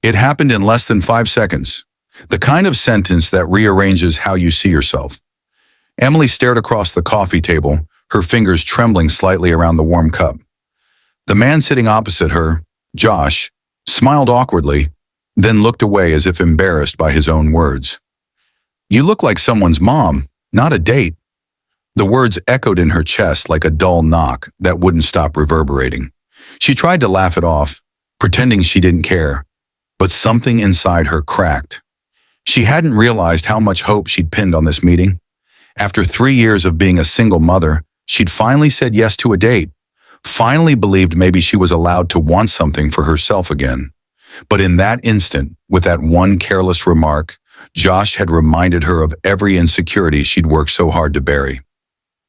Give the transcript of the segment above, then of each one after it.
It happened in less than 5 seconds. The kind of sentence that rearranges how you see yourself. Emily stared across the coffee table, her fingers trembling slightly around the warm cup. The man sitting opposite her, Josh, smiled awkwardly, then looked away as if embarrassed by his own words. "You look like someone's mom, not a date." The words echoed in her chest like a dull knock that wouldn't stop reverberating. She tried to laugh it off, pretending she didn't care, but something inside her cracked. She hadn't realized how much hope she'd pinned on this meeting. After 3 years of being a single mother, she'd finally said yes to a date, finally believed maybe she was allowed to want something for herself again. But in that instant, with that one careless remark, Josh had reminded her of every insecurity she'd worked so hard to bury.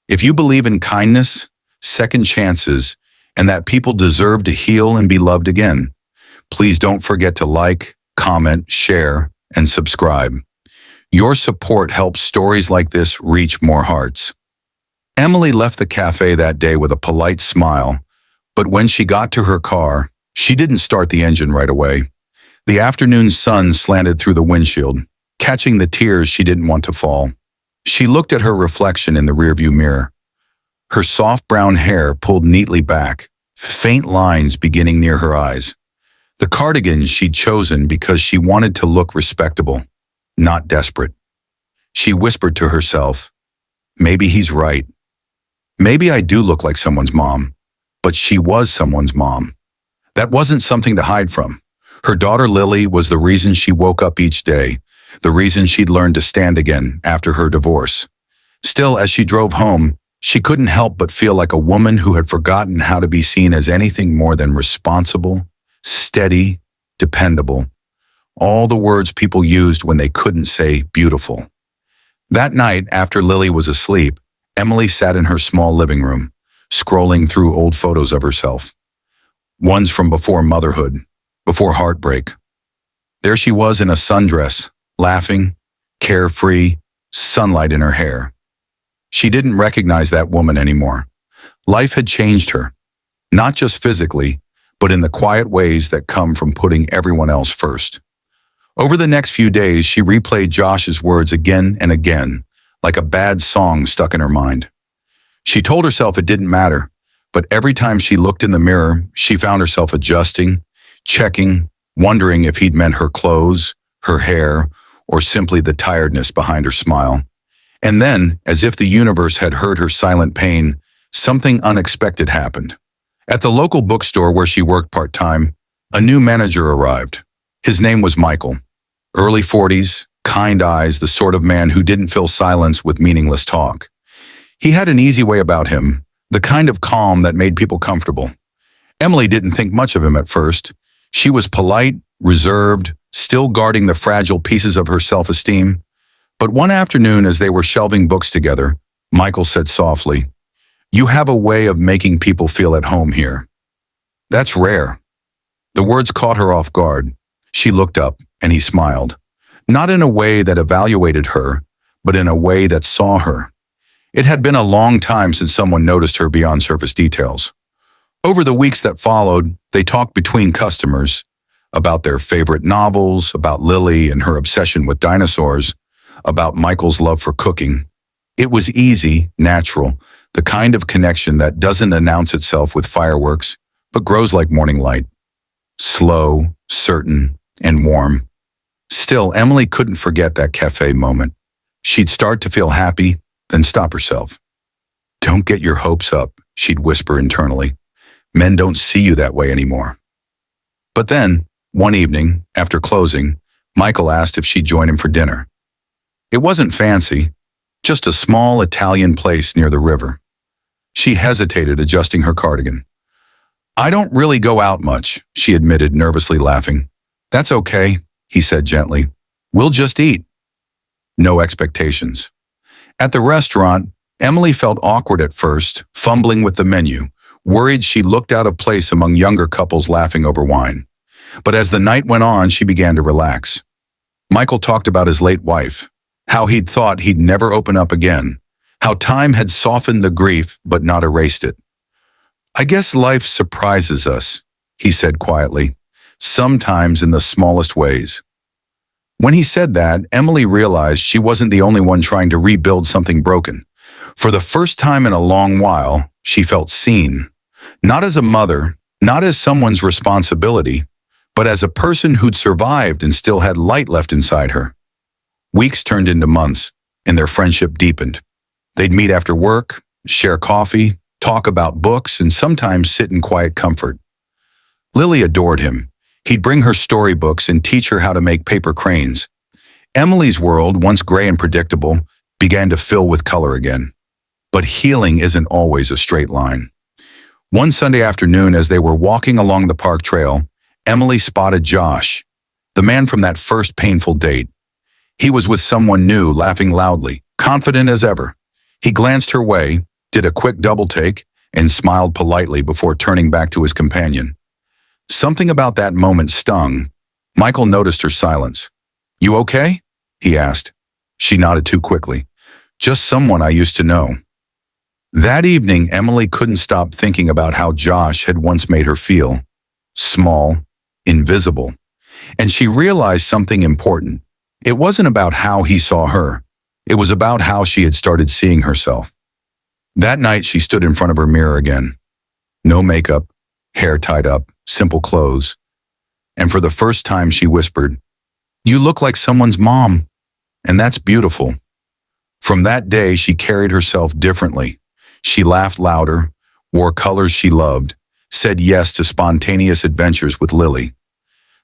If you believe in kindness, second chances, and that people deserve to heal and be loved again, please don't forget to like, comment, share, and subscribe. Your support helps stories like this reach more hearts. Emily left the cafe that day with a polite smile, but when she got to her car, she didn't start the engine right away. The afternoon sun slanted through the windshield, catching the tears she didn't want to fall. She looked at her reflection in the rearview mirror. Her soft brown hair pulled neatly back, faint lines beginning near her eyes. The cardigan she'd chosen because she wanted to look respectable, not desperate. She whispered to herself, "Maybe he's right. Maybe I do look like someone's mom." But she was someone's mom. That wasn't something to hide from. Her daughter Lily was the reason she woke up each day, the reason she'd learned to stand again after her divorce. Still, as she drove home, she couldn't help but feel like a woman who had forgotten how to be seen as anything more than responsible, steady, dependable. All the words people used when they couldn't say beautiful. That night, after Lily was asleep, Emily sat in her small living room, scrolling through old photos of herself. Ones from before motherhood, before heartbreak. There she was in a sundress, laughing, carefree, sunlight in her hair. She didn't recognize that woman anymore. Life had changed her, not just physically, but in the quiet ways that come from putting everyone else first. Over the next few days, she replayed Josh's words again and again, like a bad song stuck in her mind. She told herself it didn't matter, but every time she looked in the mirror, she found herself adjusting, checking, wondering if he'd meant her clothes, her hair, or simply the tiredness behind her smile. And then, as if the universe had heard her silent pain, something unexpected happened. At the local bookstore where she worked part-time, a new manager arrived. His name was Michael. Early 40s, kind eyes, the sort of man who didn't fill silence with meaningless talk. He had an easy way about him, the kind of calm that made people comfortable. Emily didn't think much of him at first. She was polite, reserved, still guarding the fragile pieces of her self-esteem. But one afternoon, as they were shelving books together, Michael said softly, "You have a way of making people feel at home here." "That's rare." The words caught her off guard. She looked up, and he smiled. Not in a way that evaluated her, but in a way that saw her. It had been a long time since someone noticed her beyond surface details. Over the weeks that followed, they talked between customers, about their favorite novels, about Lily and her obsession with dinosaurs, about Michael's love for cooking. It was easy, natural, the kind of connection that doesn't announce itself with fireworks, but grows like morning light. Slow, certain, and warm. Still, Emily couldn't forget that cafe moment. She'd start to feel happy, then stop herself. "Don't get your hopes up," she'd whisper internally. "Men don't see you that way anymore." But then, one evening, after closing, Michael asked if she'd join him for dinner. It wasn't fancy, just a small Italian place near the river. She hesitated, adjusting her cardigan. "I don't really go out much," she admitted, nervously laughing. "That's okay," he said gently. "We'll just eat." No expectations. At the restaurant, Emily felt awkward at first, fumbling with the menu, worried she looked out of place among younger couples laughing over wine. But as the night went on, she began to relax. Michael talked about his late wife, how he'd thought he'd never open up again, how time had softened the grief but not erased it. "I guess life surprises us," he said quietly, sometimes in the smallest ways. When he said that, Emily realized she wasn't the only one trying to rebuild something broken. For the first time in a long while, she felt seen. Not as a mother, not as someone's responsibility, but as a person who'd survived and still had light left inside her. Weeks turned into months, and their friendship deepened. They'd meet after work, share coffee, talk about books, and sometimes sit in quiet comfort. Lily adored him. He'd bring her storybooks and teach her how to make paper cranes. Emily's world, once gray and predictable, began to fill with color again. But healing isn't always a straight line. One Sunday afternoon, as they were walking along the park trail, Emily spotted Josh, the man from that first painful date. He was with someone new, laughing loudly, confident as ever. He glanced her way, did a quick double take, and smiled politely before turning back to his companion. Something about that moment stung. Michael noticed her silence. "You okay?" he asked. She nodded too quickly. "Just someone I used to know." That evening, Emily couldn't stop thinking about how Josh had once made her feel small, invisible. And she realized something important. It wasn't about how he saw her. It was about how she had started seeing herself. That night, she stood in front of her mirror again. No makeup, hair tied up, simple clothes. And for the first time, she whispered, "You look like someone's mom, and that's beautiful." From that day, she carried herself differently. She laughed louder, wore colors she loved, said yes to spontaneous adventures with Lily.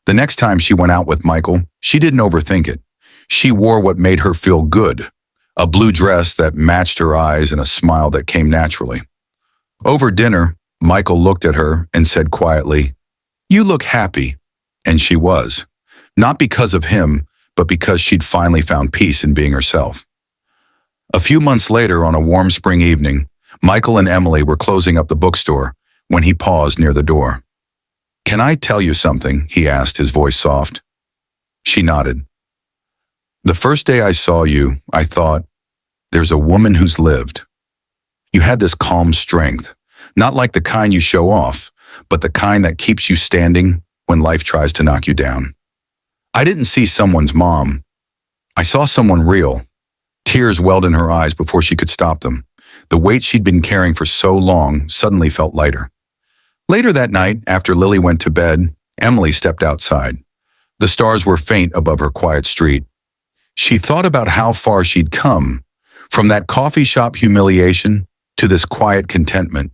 The next time she went out with Michael, she didn't overthink it. She wore what made her feel good, a blue dress that matched her eyes and a smile that came naturally. Over dinner, Michael looked at her and said quietly, "You look happy." And she was. Not because of him, but because she'd finally found peace in being herself. A few months later, on a warm spring evening, Michael and Emily were closing up the bookstore when he paused near the door. "Can I tell you something?" he asked, his voice soft. She nodded. "The first day I saw you, I thought, there's a woman who's lived. You had this calm strength, not like the kind you show off, but the kind that keeps you standing when life tries to knock you down. I didn't see someone's mom. I saw someone real." Tears welled in her eyes before she could stop them. The weight she'd been carrying for so long suddenly felt lighter. Later that night, after Lily went to bed, Emily stepped outside. The stars were faint above her quiet street. She thought about how far she'd come, from that coffee shop humiliation to this quiet contentment.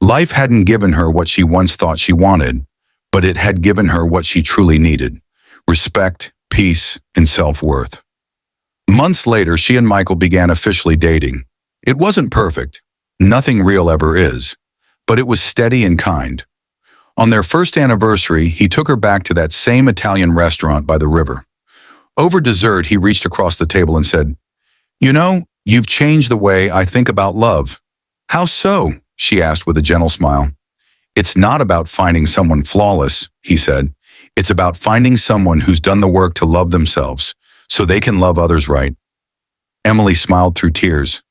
Life hadn't given her what she once thought she wanted, but it had given her what she truly needed: respect, peace, and self-worth. Months later, she and Michael began officially dating. It wasn't perfect. Nothing real ever is. But it was steady and kind. On their first anniversary, he took her back to that same Italian restaurant by the river. Over dessert, he reached across the table and said, "You know, you've changed the way I think about love." "How so?" she asked with a gentle smile. "It's not about finding someone flawless," he said. "It's about finding someone who's done the work to love themselves so they can love others right." Emily smiled through tears.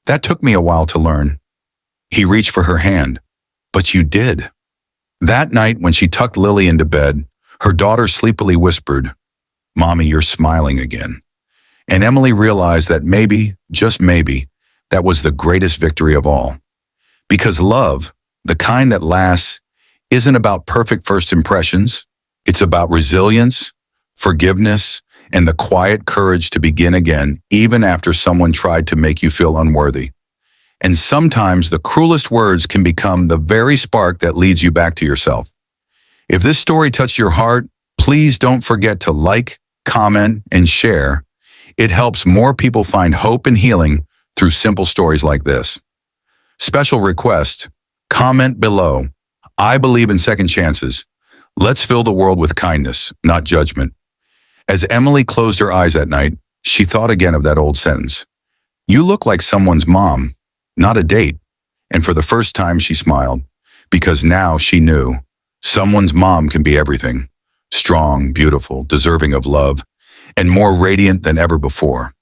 "That took me a while to learn." He reached for her hand. "But you did." That night, when she tucked Lily into bed, her daughter sleepily whispered, "Mommy, you're smiling again." And Emily realized that maybe, just maybe, that was the greatest victory of all. Because love, the kind that lasts, isn't about perfect first impressions. It's about resilience, forgiveness, and the quiet courage to begin again, even after someone tried to make you feel unworthy. And sometimes the cruelest words can become the very spark that leads you back to yourself. If this story touched your heart, please don't forget to like, comment, and share. It helps more people find hope and healing through simple stories like this. Special request, comment below. I believe in second chances. Let's fill the world with kindness, not judgment. As Emily closed her eyes at night, she thought again of that old sentence. "You look like someone's mom, not a date." And for the first time, she smiled, because now she knew someone's mom can be everything: strong, beautiful, deserving of love, and more radiant than ever before.